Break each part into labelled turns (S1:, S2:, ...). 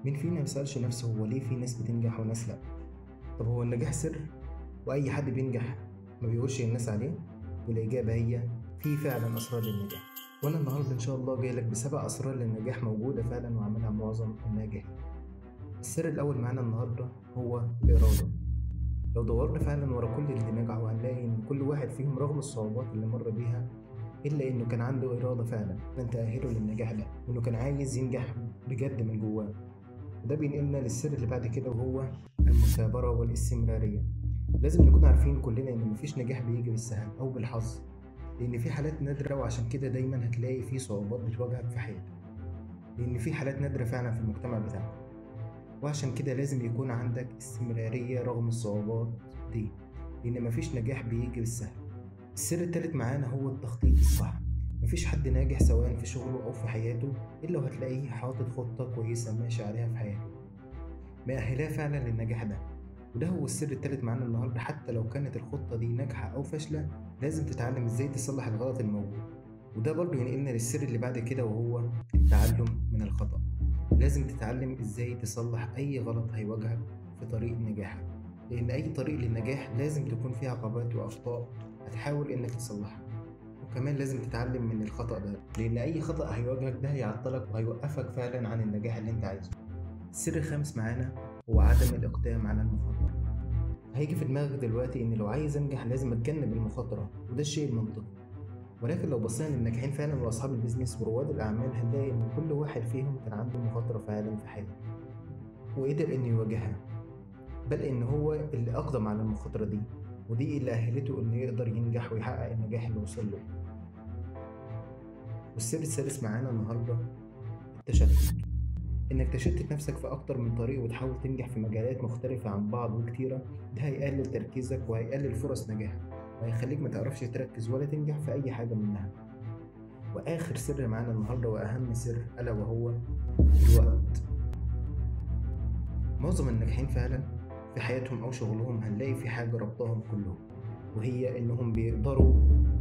S1: مين فينا مسألش نفسه هو ليه في ناس بتنجح وناس لأ؟ طب هو النجاح سر؟ وأي حد بينجح ما بيقولش الناس عليه؟ والإجابة هي في فعلا أسرار للنجاح. وأنا النهاردة إن شاء الله جاي لك ب7 أسرار للنجاح موجودة فعلا وعملها معظم الناجحين. السر الأول معانا النهاردة هو الإرادة. لو دورنا فعلا ورا كل اللي نجحوا هنلاقي إن كل واحد فيهم رغم الصعوبات اللي مر بيها إلا إنه كان عنده إرادة فعلا تأهله للنجاح ده، وإنه كان عايز ينجح بجد من جواه. وده بينقلنا للسر اللي بعد كده وهو المثابرة والاستمرارية. لازم نكون عارفين كلنا إن مفيش نجاح بيجي بالسهل أو بالحظ، لأن في حالات نادرة، وعشان كده دايما هتلاقي في صعوبات بتواجهك في حياتك، لأن في حالات نادرة فعلا في المجتمع بتاعنا. وعشان كده لازم يكون عندك استمرارية رغم الصعوبات دي، لأن مفيش نجاح بيجي بالسهل. السر التالت معانا هو التخطيط الصح. مفيش حد ناجح سواء في شغله أو في حياته إلا وهتلاقيه حاطط خطة كويسة ماشي عليها في حياته مأهلاه فعلا للنجاح ده. وده هو السر التالت معانا النهاردة. حتى لو كانت الخطة دي ناجحة أو فاشلة لازم تتعلم ازاي تصلح الغلط الموجود. وده برضه ينقلنا للسر اللي بعد كده وهو التعلم من الخطأ. لازم تتعلم ازاي تصلح أي غلط هيواجهك في طريق نجاحك، لأن أي طريق للنجاح لازم تكون فيه عقبات وأخطاء هتحاول إنك تصلحها. وكمان لازم تتعلم من الخطأ ده، لأن أي خطأ هيواجهك ده هيعطلك وهيوقفك فعلا عن النجاح اللي أنت عايزه. السر الخامس معانا هو عدم الإقدام على المخاطرة. هيجي في دماغك دلوقتي إن لو عايز أنجح لازم أتجنب المخاطرة، وده الشيء المنطقي. ولكن لو بصينا للناجحين فعلا وأصحاب البيزنس ورواد الأعمال هنلاقي إن كل واحد فيهم كان عنده مخاطرة فعلا في حياته وقدر إنه يواجهها، بل إن هو اللي أقدم على المخاطرة دي، ودي اللي أهلته إنه يقدر ينجح ويحقق النجاح اللي وصل له. والسر السادس معانا النهاردة التشتت. إنك تشتت نفسك في أكتر من طريق وتحاول تنجح في مجالات مختلفة عن بعض وكتيرة، ده هيقلل تركيزك وهيقلل فرص نجاحك وهيخليك ما تعرفش تركز ولا تنجح في أي حاجة منها. وآخر سر معانا النهاردة وأهم سر ألا وهو الوقت. معظم الناجحين فعلا في حياتهم أو شغلهم هنلاقي في حاجة ربطهم كلهم، وهي إنهم بيقدروا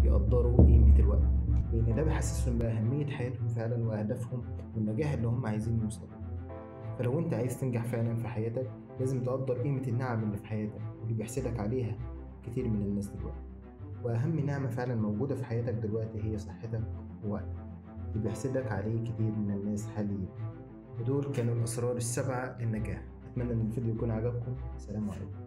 S1: يقدروا قيمة الوقت، لأن ده بيحسسهم بأهمية حياتهم فعلا وأهدافهم والنجاح اللي هم عايزين يوصلوا. فلو انت عايز تنجح فعلا في حياتك لازم تقدر قيمة النعم اللي في حياتك واللي بيحسدك عليها كتير من الناس دلوقتي. وأهم نعمة فعلا موجودة في حياتك دلوقتي هي صحتك ووقتك اللي بيحسدك عليه كتير من الناس حاليا. ودول كانوا الأسرار ال7 للنجاح. أتمنى إن الفيديو يكون عجبكم. سلام عليكم.